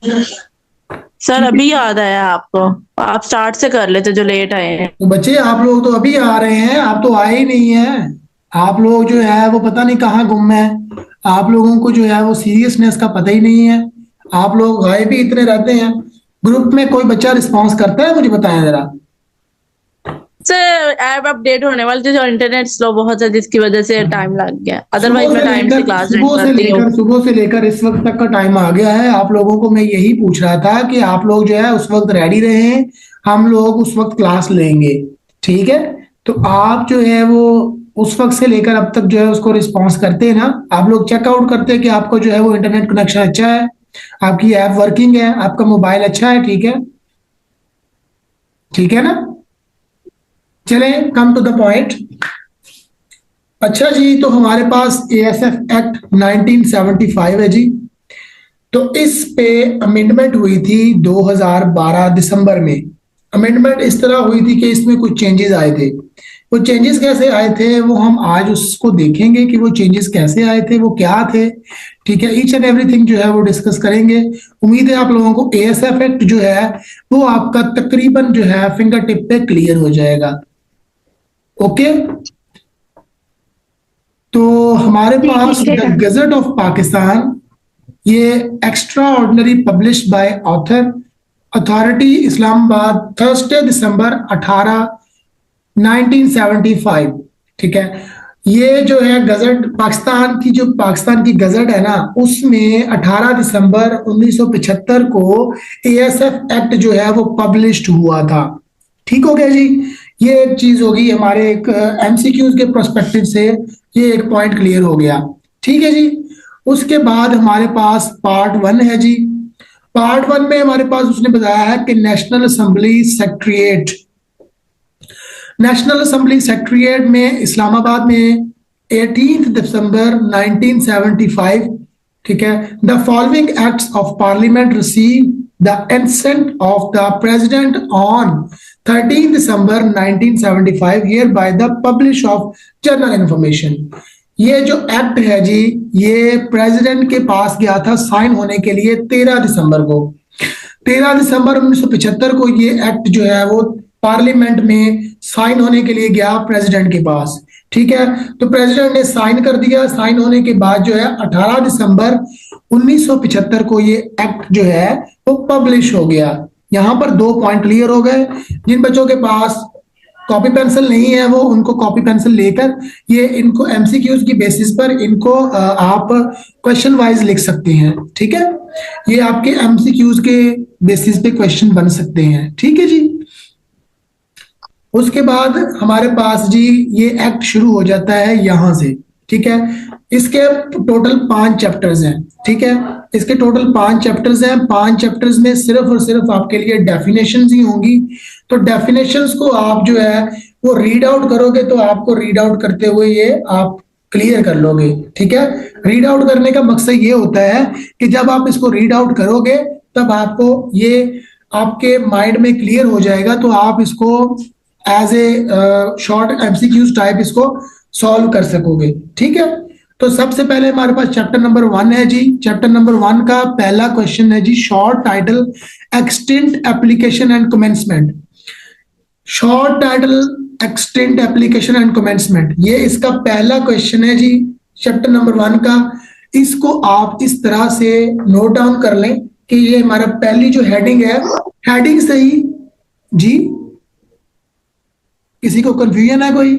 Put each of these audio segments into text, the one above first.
Sir ठीक अभी है। याद आया आपको? आप स्टार्ट से कर लेते जो लेट आए हैं। तो बच्चे आप लोग तो अभी आ रहे हैं, आप तो आए ही नहीं हैं। आप लोग जो है वो पता नहीं कहाँ गुम है। आप लोगों को जो है वो सीरियसनेस का पता ही नहीं है। आप लोग गायब भी इतने रहते हैं। ग्रुप में कोई बच्चा रिस्पॉन्स करता है, मुझे बताएं जरा। सर ऐप अपडेट होने वाली थी, जो इंटरनेट स्लो बहुत है जिसकी वजह से टाइम लग गया, अदरवाइज सुबह मैं से टाइम से लेकर क्लास ज्वाइन सुबह से करती हूँ। लेकर सुबह से लेकर इस वक्त तक का टाइम आ गया है। आप लोगों को मैं यही पूछ रहा था कि आप लोग जो है उस वक्त रेडी रहे। हम लोग उस वक्त क्लास लेंगे। ठीक है। तो आप जो है वो उस वक्त से लेकर अब तक जो है उसको रिस्पॉन्स करते हैं ना। आप लोग चेकआउट करते हैं कि आपको जो है वो इंटरनेट कनेक्शन अच्छा है, आपकी ऐप वर्किंग है, आपका मोबाइल अच्छा है। ठीक है। ठीक है ना। चलें, कम टू द पॉइंट। अच्छा जी, तो हमारे पास एएसएफ एक्ट 1975 है जी। तो इस पे अमेंडमेंट हुई थी 2012 दिसंबर में। अमेंडमेंट इस तरह हुई थी कि इसमें कुछ चेंजेस आए थे। वो चेंजेस कैसे आए थे वो हम आज उसको देखेंगे कि वो चेंजेस कैसे आए थे, वो क्या थे। ठीक है, ईच एंड एवरीथिंग जो है वो डिस्कस करेंगे। उम्मीद है आप लोगों को एएसएफ एक्ट जो है वो आपका तकरीबन जो है फिंगर टिप पे क्लियर हो जाएगा। ओके। तो हमारे जी पास ठीक है द सर। गजट ऑफ पाकिस्तान, ये extraordinary published by author, authority Islamabad, Thursday December 18 1975। ठीक है। ये जो है गजट पाकिस्तान की, जो पाकिस्तान की गजट है ना, उसमें 18 दिसंबर 1975 को एएसएफ एक्ट जो है वो पब्लिश्ड हुआ था। ठीक हो गया जी। ये एक चीज होगी हमारे एक एमसीक्यूज के प्रोस्पेक्टिव से, ये एक पॉइंट क्लियर हो गया। ठीक है जी। उसके बाद हमारे पास पार्ट वन है जी। पार्ट वन में हमारे पास उसने बताया है कि national assembly secretariat, national assembly secretariat में इस्लामाबाद में 18 दिसंबर 1975। ठीक है। The following acts of parliament receive the consent of the president on 13 December 1975 here by the publish of general information. ये जो एक्ट है जी, ये प्रेसिडेंट के पास गया था साइन होने के लिए 13 दिसंबर को। 13 दिसंबर 1975 को ये एक्ट जो है वो पार्लियामेंट में साइन होने के लिए गया प्रेसिडेंट के पास। ठीक है। तो प्रेसिडेंट ने साइन कर दिया। साइन होने के बाद जो है 18 दिसंबर 1975 को ये एक्ट जो है वो पब्लिश हो गया। यहां पर दो पॉइंट क्लियर हो गए। जिन बच्चों के पास कॉपी पेंसिल नहीं है वो उनको कॉपी पेंसिल लेकर ये इनको एमसीक्यूज की बेसिस पर इनको आप क्वेश्चन वाइज लिख सकते हैं। ठीक है। ये आपके एमसीक्यूज के बेसिस पे क्वेश्चन बन सकते हैं। ठीक है जी। उसके बाद हमारे पास जी ये एक्ट शुरू हो जाता है यहां से। ठीक है। इसके टोटल 5 चैप्टर्स हैं। ठीक है। इसके टोटल 5 चैप्टर्स हैं। 5 चैप्टर्स में सिर्फ और सिर्फ आपके लिए डेफिनेशंस ही होंगी। तो डेफिनेशंस को आप जो है वो रीड आउट करोगे तो आपको रीड आउट करते हुए ये आप क्लियर कर लोगे। ठीक है। रीड आउट करने का मकसद ये होता है कि जब आप इसको रीड आउट करोगे तब आपको ये आपके माइंड में क्लियर हो जाएगा, तो आप इसको as a short MCQs type इसको सॉल्व कर सकोगे। ठीक है। तो सबसे पहले हमारे पास चैप्टर नंबर 1 है जी। चैप्टर नंबर 1 का पहला क्वेश्चन है जी, short title, extent, application and commencement. Short title, extent, application and commencement, ये इसका पहला क्वेश्चन है जी चैप्टर नंबर 1 का। इसको आप इस तरह से नोट डाउन कर लें कि ये हमारा पहली जो हेडिंग है, हेडिंग से ही जी, किसी को कंफ्यूजन है कोई?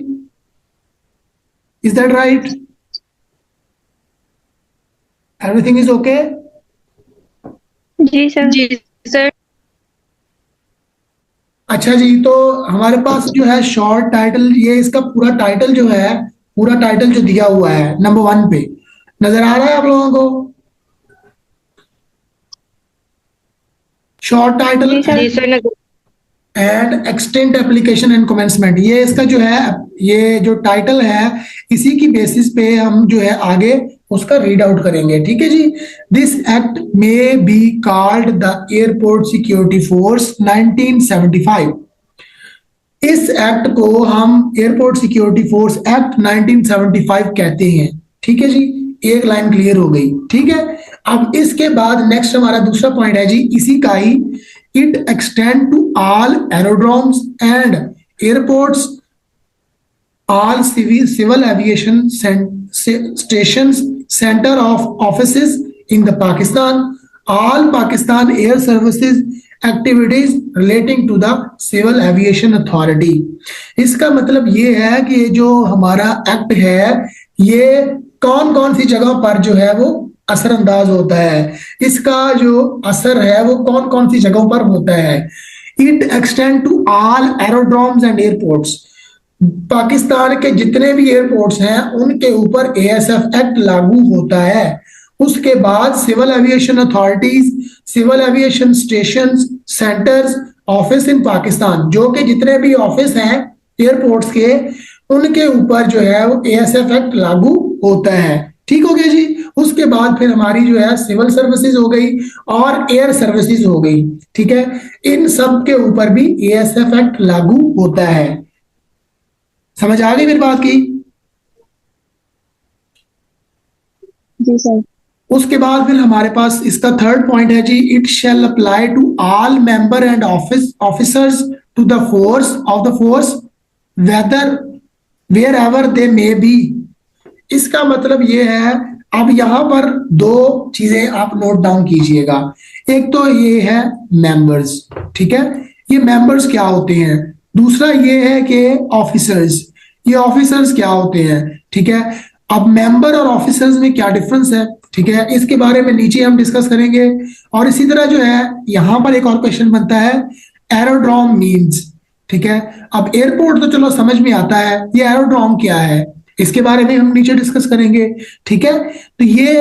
Is that right? Everything is okay? जी सर। जी सर। अच्छा जी, तो हमारे पास जो है शॉर्ट टाइटल, ये इसका पूरा टाइटल जो है, पूरा टाइटल जो दिया हुआ है नंबर 1 पे, नजर आ रहा है आप लोगों को? शॉर्ट टाइटल जी सर। जी sir. And extent, application and commencement, ये इसका जो है, ये जो टाइटल है इसी की बेसिस पे हम जो है आगे उसका रीड आउट करेंगे। ठीक है जी। This act may be called the airport security force 1975। इस एक्ट को हम एयरपोर्ट सिक्योरिटी फोर्स एक्ट 1975 कहते हैं। ठीक है जी। एक लाइन क्लियर हो गई। ठीक है। अब इसके बाद नेक्स्ट हमारा दूसरा पॉइंट है जी इसी का ही, it extend to all aerodromes and airports, all civil aviation stations, center of offices in the Pakistan, all Pakistan Air Services activities relating to the Civil Aviation Authority। इसका मतलब ये है कि ये जो हमारा एक्ट है ये कौन कौन सी जगह पर जो है वो असरअंदाज होता है, इसका जो असर है वो कौन कौन सी जगहों पर होता है। It extend to all aerodromes and airports, Pakistan के जितने भी एयरपोर्ट्स हैं उनके ऊपर एएसएफ एक्ट लागू होता है। उसके बाद civil aviation authorities, civil aviation stations, centres, office in Pakistan, जो कि जितने भी ऑफिस हैं एयरपोर्ट्स के उनके ऊपर जो है वो एएसएफ एक्ट लागू होता है। ठीक हो गया जी। उसके बाद फिर हमारी जो है सिविल सर्विसेज हो गई और एयर सर्विसेज हो गई। ठीक है, इन सब के ऊपर भी एएसएफ एक्ट लागू होता है। समझ आ गई मेरी बात की? जी सर। उसके बाद फिर हमारे पास इसका थर्ड पॉइंट है जी, it shall apply to all member and officers to the force of the force whether wherever they may be. इसका मतलब ये है, अब यहां पर दो चीजें आप नोट डाउन कीजिएगा। एक तो ये है मेंबर्स, ठीक है, ये मेंबर्स क्या होते हैं। दूसरा ये है कि ऑफिसर्स, ये ऑफिसर्स क्या होते हैं। ठीक है, अब मेंबर और ऑफिसर्स में क्या डिफरेंस है, ठीक है, इसके बारे में नीचे हम डिस्कस करेंगे। और इसी तरह जो है यहां पर एक और क्वेश्चन बनता है, एरोड्रोम मीन्स। ठीक है, अब एयरपोर्ट तो चलो समझ में आता है, ये एरोड्रोम क्या है इसके बारे में हम नीचे डिस्कस करेंगे। ठीक है, तो ये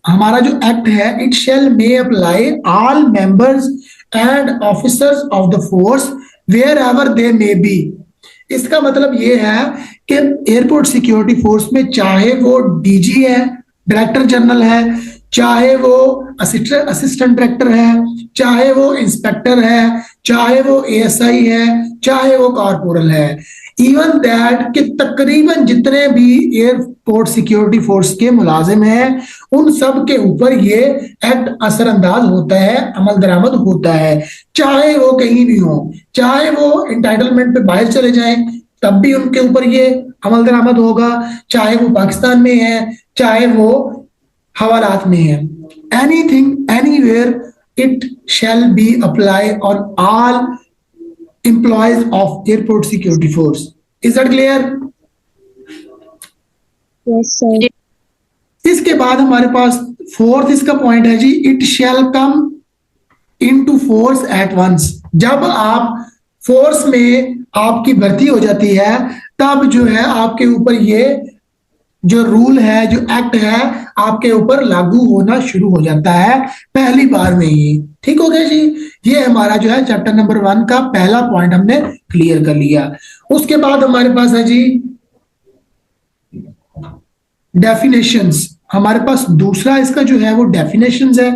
हमारा जो एक्ट है, it shall may apply all members and officers of the force wherever they may be. इसका मतलब ये है कि एयरपोर्ट सिक्योरिटी फोर्स में चाहे वो डीजी है, डायरेक्टर जनरल है, चाहे वो असिस्टेंट डायरेक्टर है, चाहे वो इंस्पेक्टर है, चाहे वो एएसआई है, चाहे वो कॉर्पोरल है, इवन दैट कि तकरीबन जितने भी एयरपोर्ट सिक्योरिटी फोर्स के मुलाजिम हैं उन सब के ऊपर ये एक्ट असरअंदाज होता है, अमल दरामद होता है। चाहे वो कहीं भी हो, चाहे वो एंटाइटलमेंट पे बाहर चले जाएं तब भी उनके ऊपर ये अमल दरामद होगा, चाहे वो पाकिस्तान में है, चाहे वो हवालात में है। Anything anywhere it shall be apply on all employees of airport security force. Is that clear? Yes sir. इसके बाद हमारे पास फोर्थ इसका पॉइंट है जी, it shall come into force at once. जब आप फोर्स में आपकी भर्ती हो जाती है तब जो है आपके ऊपर ये जो रूल है, जो एक्ट है, आपके ऊपर लागू होना शुरू हो जाता है पहली बार में ही। ठीक हो गया जी। ये हमारा जो है चैप्टर नंबर 1 का पहला पॉइंट हमने क्लियर कर लिया। उसके बाद हमारे पास है जी डेफिनेशंस। हमारे पास दूसरा इसका जो है वो डेफिनेशंस है।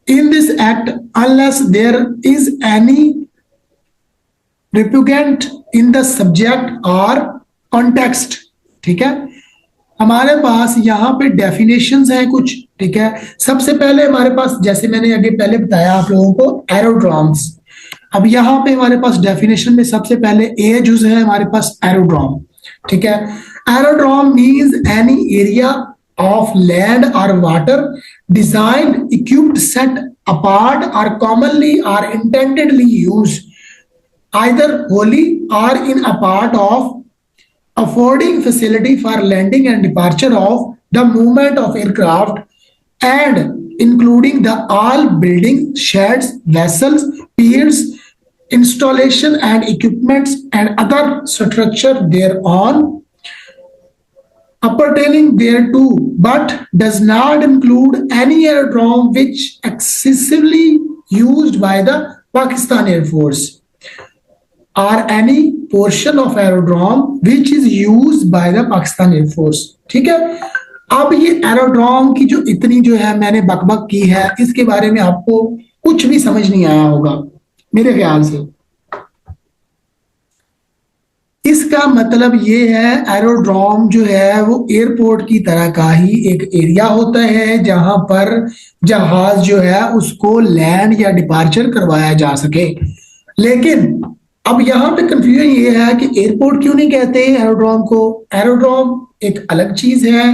In this act unless there is any repugnant in the subject और कॉन्टेक्स्ट। ठीक है, हमारे पास यहाँ पे डेफिनेशंस हैं कुछ। ठीक है, सबसे पहले हमारे पास, जैसे मैंने आगे पहले बताया आप लोगों को, एरोड्रोम्स। अब यहाँ पे हमारे पास डेफिनेशन में सबसे पहले ए जुज है हमारे पास एरोड्रोम। ठीक है, aerodrome means any area of land और water designed, equipped, set apart और कॉमनली और intendedly used either wholly or in a part of affording facility for landing and departure of the movement of aircraft and including the all buildings, sheds, vessels, piers, installation and equipments and other structure thereon appertaining thereto, but does not include any aerodrome which excessively used by the Pakistan Air Force or any portion of aerodrome which is used by the Pakistan Air Force। ठीक है, अब ये aerodrome की जो इतनी जो है मैंने बकबक की है, इसके बारे में आपको कुछ भी समझ नहीं आया होगा मेरे ख्याल से। इसका मतलब ये है एरोड्रोम जो है वो एयरपोर्ट की तरह का ही एक एरिया होता है जहां पर जहाज जो है उसको लैंड या डिपार्चर करवाया जा सके। लेकिन अब यहाँ पे कंफ्यूजन ये है कि एयरपोर्ट क्यों नहीं कहते एरोड्रोम को? एरोड्रोम एक अलग चीज है,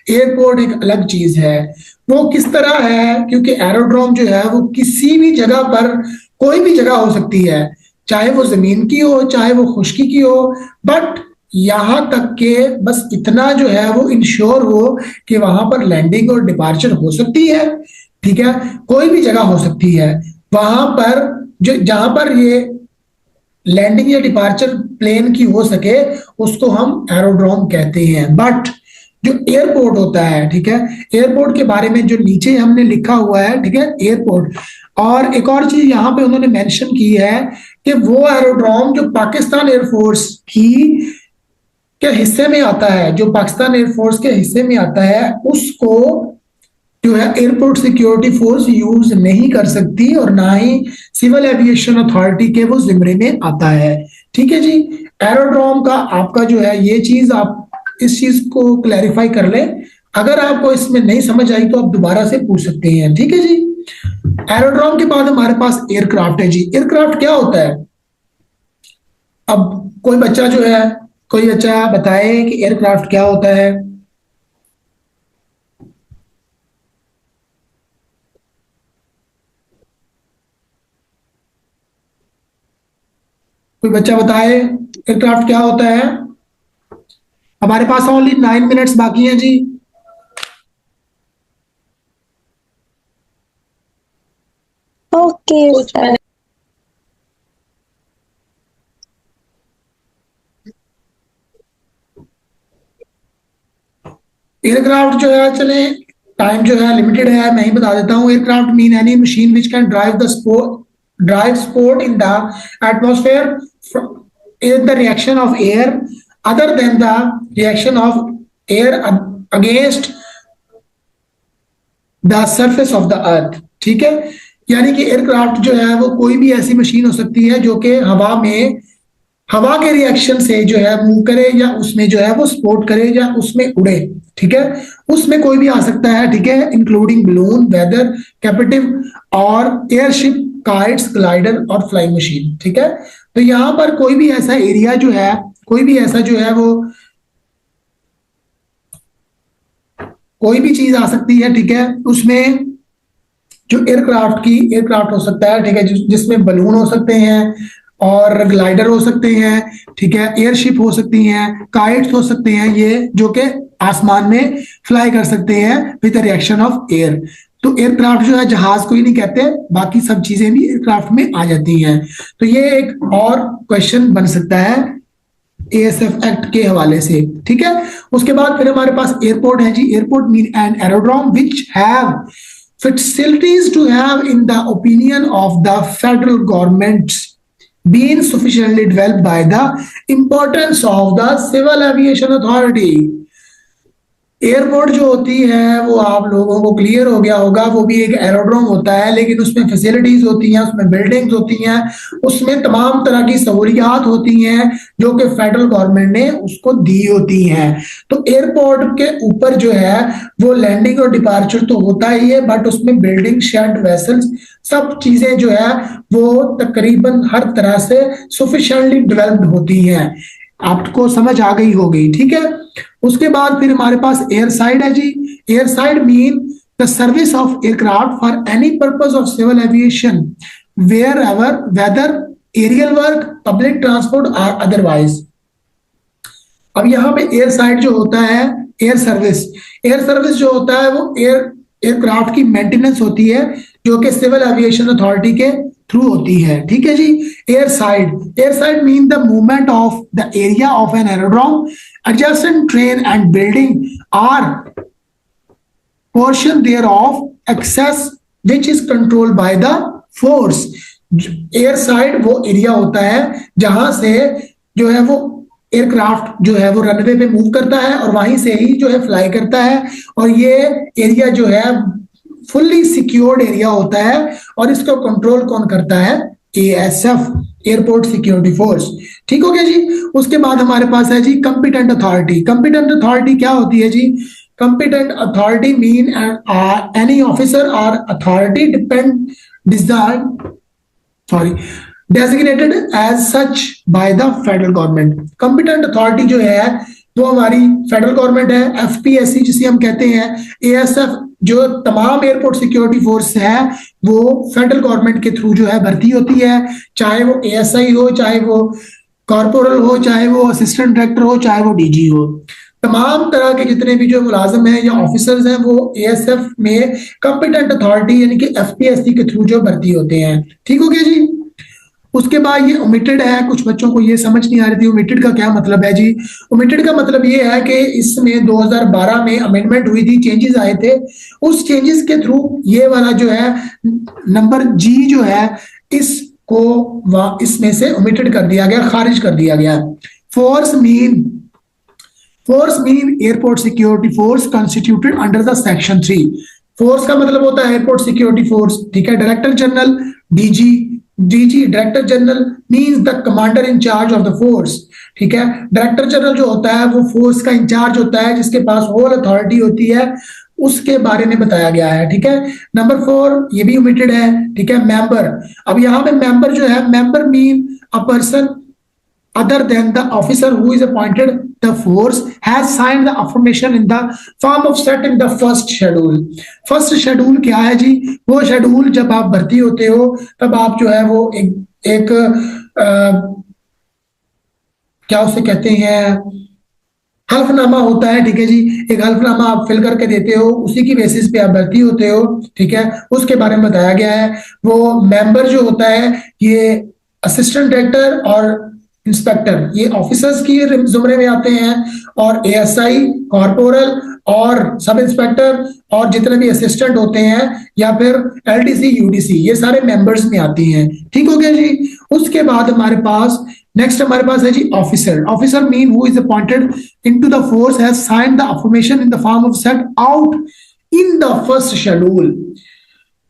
एयरपोर्ट एक अलग चीज है। वो किस तरह है? क्योंकि एरोड्रोम जो है वो किसी भी जगह पर, कोई भी जगह हो सकती है, चाहे वो जमीन की हो चाहे वो खुश्की की हो, बट यहां तक के बस इतना जो है वो इंश्योर हो कि वहां पर लैंडिंग और डिपार्चर हो सकती है। ठीक है, कोई भी जगह हो सकती है वहां पर, जो जहां पर ये लैंडिंग या डिपार्चर प्लेन की हो सके उसको हम एरोड्रोम कहते हैं। बट जो एयरपोर्ट होता है, ठीक है, एयरपोर्ट के बारे में जो नीचे हमने लिखा हुआ है, ठीक है, एयरपोर्ट। और एक और चीज यहाँ पे उन्होंने मेंशन की है कि वो एरोड्रोम जो पाकिस्तान एयरफोर्स की के हिस्से में आता है, जो पाकिस्तान एयरफोर्स के हिस्से में आता है, उसको जो है एयरपोर्ट सिक्योरिटी फोर्स यूज नहीं कर सकती और ना ही सिविल एविएशन अथॉरिटी के वो जिम्मे में आता है। ठीक है जी, एरोड्रोम का आपका जो है ये चीज, आप इस चीज को क्लैरिफाई कर लें। अगर आपको इसमें नहीं समझ आई तो आप दोबारा से पूछ सकते हैं। ठीक है जी। एरोड्रोम के बाद हमारे पास एयरक्राफ्ट है जी। एयरक्राफ्ट क्या होता है? अब कोई बच्चा जो है, कोई बच्चा बताए कि एयरक्राफ्ट क्या होता है। कोई बच्चा बताए एयरक्राफ्ट क्या होता है। हमारे पास ओनली 9 मिनट्स बाकी हैं जी। Okay sir. एयरक्राफ्ट जो है, चले टाइम जो है लिमिटेड है, मैं ही बता देता हूँ। Aircraft mean any machine which can drive sport in the atmosphere in the reaction of air other than the reaction of air against the surface of the earth. ठीक है, यानी कि एयरक्राफ्ट जो है वो कोई भी ऐसी मशीन हो सकती है जो कि हवा में, हवा के रिएक्शन से जो है मूव करे या उसमें जो है वो स्पोर्ट करे या उसमें उड़े। ठीक है, उसमें कोई भी आ सकता है। ठीक है, इंक्लूडिंग बलून, वेदर कैपेटिव और एयरशिप, काइट्स, ग्लाइडर और फ्लाइंग मशीन। ठीक है, तो यहां पर कोई भी ऐसा एरिया जो है, कोई भी ऐसा जो है वो कोई भी चीज आ सकती है। ठीक है, उसमें जो एयरक्राफ्ट हो सकता है, ठीक है, जिसमें बलून हो सकते हैं और ग्लाइडर हो सकते हैं। ठीक है, एयरशिप हो सकती हैं, काइट्स हो सकते हैं, ये जो कि आसमान में फ्लाई कर सकते हैं with the reaction of air. तो एयरक्राफ्ट जो है जहाज को ही नहीं कहते, बाकी सब चीजें भी एयरक्राफ्ट में आ जाती हैं। तो ये एक और क्वेश्चन बन सकता है एएसएफ एक्ट के हवाले से। ठीक है, उसके बाद फिर हमारे पास एयरपोर्ट है जी। Airport mean an aerodrome which have facilities to have in the opinion of the federal governments been sufficiently developed by the importance of the civil aviation authority। Airport जो होती है वो आप लोगों को क्लियर हो गया होगा, वो भी एक एरोड्रोम होता है, लेकिन उसमें फैसिलिटीज होती हैं, उसमें बिल्डिंग्स होती हैं, उसमें तमाम तरह की सहूलियात होती हैं जो कि फेडरल गवर्नमेंट ने उसको दी होती हैं। तो एयरपोर्ट के ऊपर जो है वो लैंडिंग और डिपार्चर तो होता ही है, बट उसमें बिल्डिंग, शेड, वेसल्स, सब चीजें जो है वो तकरीबन हर तरह से सफिशिएंटली डेवलप्ड होती हैं। आपको समझ आ गई होगी। ठीक है, उसके बाद फिर हमारे पास एयर साइड है जी। Air side mean the service of aircraft for any purpose of civil aviation wherever, whether aerial work, public transport और अदरवाइज। अब यहाँ पे एयर साइड जो होता है, एयर सर्विस जो होता है वो एयरक्राफ्ट की मेंटेनेंस होती है जो कि सिविल एविएशन अथॉरिटी के थ्रू होती है। ठीक है जी। Air side mean the movement of the area of an aerodrome, adjacent train and building are portion thereof access which is controlled by the force। Air side वो area होता है जहां से जो है वो एयरक्राफ्ट जो है वो रनवे पे मूव करता है और वहीं से ही जो है फ्लाई करता है, और ये एरिया जो है फुल्ली सिक्योर्ड एरिया होता है और इसको कंट्रोल कौन करता है? ASF, airport security force. ठीक हो गया जी। उसके बाद हमारे पास है जी कंपिटेंट अथॉरिटी। कंपिटेंट अथॉरिटी क्या होती है जी? Competent authority mean any officer और authority designated as such by the federal government. Competent authority जो है वो हमारी फेडरल गवर्नमेंट है, FPSC जिसे हम कहते हैं, ASF जो तमाम एयरपोर्ट सिक्योरिटी फोर्स है वो फेडरल गवर्नमेंट के थ्रू जो है भर्ती होती है, चाहे वो ASI हो, चाहे वो कॉर्पोरल हो, चाहे वो असिस्टेंट डायरेक्टर हो, चाहे वो DG हो। तमाम तरह के जितने भी जो मुलाजिम हैं या ऑफिसर्स हैं वो ASF में कंपिटेंट अथॉरिटी यानी कि FPSC के थ्रू जो भर्ती होते हैं। ठीक हो गया जी। उसके बाद ये ओमिटेड है, कुछ बच्चों को ये समझ नहीं आ रही थी ओमिटेड का क्या मतलब है जी। ओमिटेड का मतलब ये है कि इसमें 2012 में अमेंडमेंट हुई थी, चेंजेस आए थे, उस चेंजेस के थ्रू ये वाला जो है नंबर G जो है इसको इसमें से ओमिटेड कर दिया गया, खारिज कर दिया गया। Force mean airport security force constituted under the section 3। Force का मतलब होता है एयरपोर्ट सिक्योरिटी फोर्स। ठीक है। Director general, DG director general means the commander in charge of the force. ठीक है। डायरेक्टर जनरल जो होता है वो फोर्स का इंचार्ज होता है, जिसके पास होल अथॉरिटी होती है, उसके बारे में बताया गया है। ठीक है। नंबर 4 ये भी ओमिटेड है। ठीक है। मेंबर, अब यहाँ पे मेंबर जो है, member mean a person other than the officer who is appointed the force has signed the affirmation in the form of set in the first schedule। First schedule क्या है जी? वो शेड्यूल जब आप भर्ती होते हो तब आप जो है वो एक क्या उसे कहते हैं, हल्फनामा होता है। ठीक है जी। एक हल्फनामा आप फिल करके देते हो, उसी की बेसिस पे आप भर्ती होते हो। ठीक है। उसके बारे में बताया गया है। वो मेंबर जो होता है ये असिस्टेंट डायरेक्टर और इंस्पेक्टर ये ऑफिसर्स की जुमरे में आते हैं, और ASI, कॉर्पोरल और सब इंस्पेक्टर और जितने भी असिस्टेंट होते हैं या फिर LDC, UDC ये सारे मेंबर्स में आती हैं। ठीक हो गया जी। उसके बाद हमारे पास नेक्स्ट हमारे पास है जी officer. Officer mean who is appointed into the force has signed the affirmation in the form of set out in the first schedule.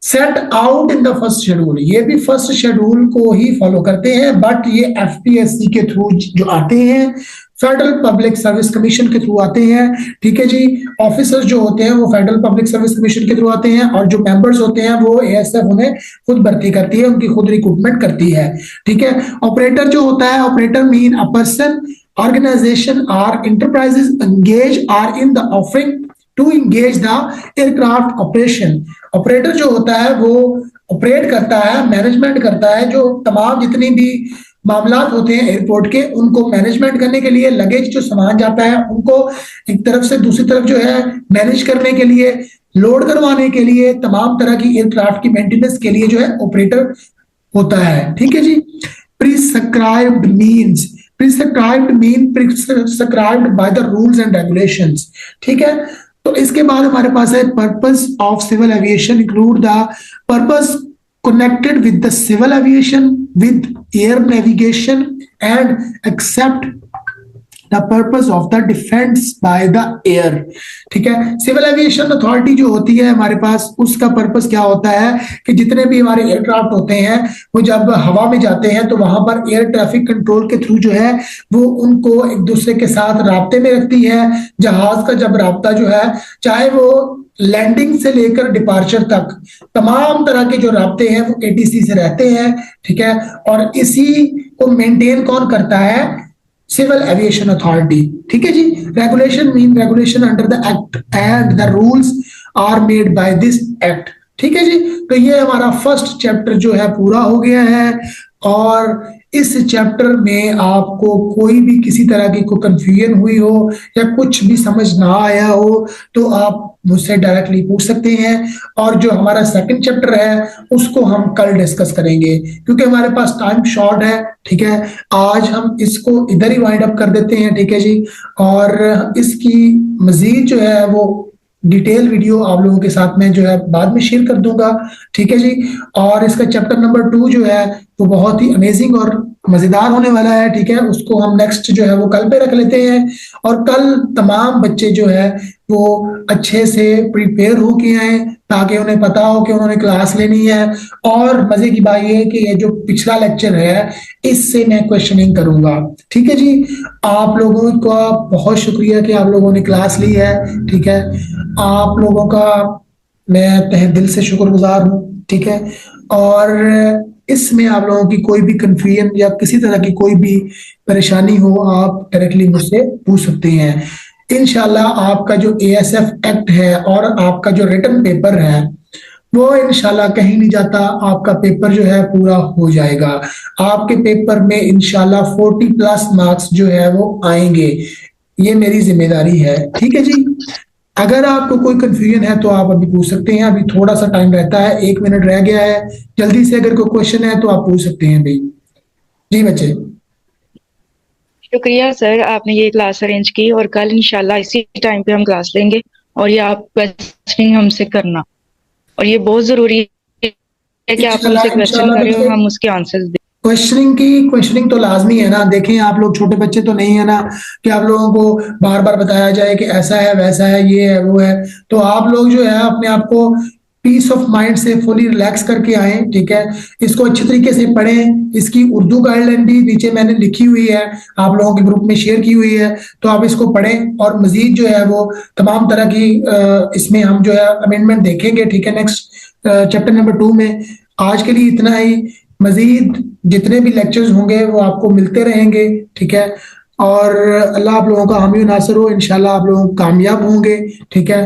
Set out in the first schedule, ये भी फर्स्ट शेड्यूल को ही follow करते हैं, but ये FPSC के through जो आते हैं, फेडरल पब्लिक सर्विस कमीशन के थ्रू आते हैं। ठीक है जी। ऑफिसर्स जो होते हैं वो फेडरल पब्लिक सर्विस कमीशन के थ्रू आते हैं, और जो मेंबर्स होते हैं वो ASF उन्हें खुद भर्ती करती है, उनकी खुद रिक्रूटमेंट करती है। ठीक है। ऑपरेटर जो होता है, operator mean a person, organisation और enterprises engage are in the offering to engage the aircraft operation. Operator जो होता है वो ऑपरेट करता है, मैनेजमेंट करता है, जो तमाम जितनी भी मामलात होते हैं एयरपोर्ट के उनको मैनेजमेंट करने के लिए, लगेज जो सामान जाता है उनको एक तरफ से दूसरी तरफ जो है मैनेज करने के लिए, लोड करवाने के लिए, तमाम तरह की एयरक्राफ्ट की मेंटेनेंस के लिए जो है ऑपरेटर होता है। ठीक है जी। Prescribed mean prescribed by the rules and regulations. ठीक है। तो इसके बाद हमारे पास है purpose of civil aviation include the purpose connected with the civil aviation, with air navigation, and except the purpose of the defense by the air। ठीक है। सिविल एविएशन अथॉरिटी जो होती है हमारे पास, उसका पर्पस क्या होता है कि जितने भी हमारे एयरक्राफ्ट होते हैं वो जब हवा में जाते हैं तो वहां पर एयर ट्रैफिक कंट्रोल के थ्रू जो है वो उनको एक दूसरे के साथ राब्ते में रखती है। जहाज का जब राब्ता जो है, चाहे वो लैंडिंग से लेकर डिपार्चर तक, तमाम तरह के जो राब्ते हैं वो ATC से रहते हैं। ठीक है। और इसी को मेंटेन कौन करता है? Civil aviation authority. ठीक है जी। Regulation mean regulation under the act and the rules are made by this act. ठीक है जी। तो ये हमारा फर्स्ट चैप्टर जो है पूरा हो गया है, और इस चैप्टर में आपको कोई भी किसी तरह की कोई कंफ्यूजन हुई हो या कुछ भी समझ ना आया हो तो आप मुझसे डायरेक्टली पूछ सकते हैं, और जो हमारा सेकंड चैप्टर है उसको हम कल डिस्कस करेंगे क्योंकि हमारे पास टाइम शॉर्ट है। ठीक है। आज हम इसको इधर ही वाइंड अप कर देते हैं। ठीक है जी। और इसकी मजीद जो है वो डिटेल वीडियो आप लोगों के साथ में जो है बाद में शेयर कर दूंगा। ठीक है जी। और इसका चैप्टर नंबर 2 जो है वो बहुत ही अमेजिंग और मजेदार होने वाला है, ठीक है। उसको हम नेक्स्ट जो है वो कल पे रख लेते हैं, और कल तमाम बच्चे जो है वो अच्छे से प्रिपेयर होके आए, ताकि उन्हें पता हो कि उन्होंने क्लास लेनी है। और मजे की बात यह है कि ये जो पिछला लेक्चर है इससे मैं क्वेश्चनिंग करूंगा, ठीक है जी। आप लोगों का बहुत शुक्रिया कि आप लोगों ने क्लास ली है, ठीक है। आप लोगों का मैं तहे दिल से शुक्रगुजार हूँ, ठीक है। और इसमें आप लोगों की कोई भी कंफ्यूजन या किसी तरह की कोई भी परेशानी हो, आप डायरेक्टली मुझसे पूछ सकते हैं। इंशाल्लाह आपका जो एएसएफ एक्ट है और आपका जो रिटन पेपर है वो इंशाल्लाह कहीं नहीं जाता, आपका पेपर जो है पूरा हो जाएगा। आपके पेपर में इंशाल्लाह 40+ मार्क्स जो है वो आएंगे, ये मेरी जिम्मेदारी है, ठीक है जी। अगर आपको कोई कंफ्यूजन है तो आप अभी पूछ सकते हैं, अभी थोड़ा सा टाइम रहता है, 1 मिनट रह गया है। जल्दी से अगर कोई क्वेश्चन है तो आप पूछ सकते हैं भाई। जी बच्चे। शुक्रिया सर, आपने ये क्लास अरेंज की और कल इंशाल्लाह इसी टाइम पे हम क्लास लेंगे और ये आप क्वेश्चनिंग हमसे करना, और ये बहुत जरूरी है कि आप हमसे क्वेश्चन करें और हम उसके आंसर्स दें। क्वेश्चनिंग तो लाजमी है ना। देखें आप लोग छोटे बच्चे तो नहीं है ना कि आप लोगों को बार बार बताया जाए कि ऐसा है वैसा है ये है वो है। तो आप लोग जो है अपने आप को पीस ऑफ माइंड से फुली रिलैक्स करके आए, ठीक है। इसको अच्छी तरीके से पढ़ें। इसकी उर्दू गाइडलाइन भी नीचे मैंने लिखी हुई है, आप लोगों के ग्रुप में शेयर की हुई है, तो आप इसको पढ़ें। और मजीद जो है वो तमाम तरह की इसमें हम जो है अमेंडमेंट देखेंगे, ठीक है, नेक्स्ट चैप्टर नंबर 2 में। आज के लिए इतना ही। मजीद जितने भी लेक्चर्स होंगे वो आपको मिलते रहेंगे, ठीक है। और अल्लाह आप लोगों का हामी नासर हो, इंशाल्लाह आप लोग कामयाब होंगे, ठीक है।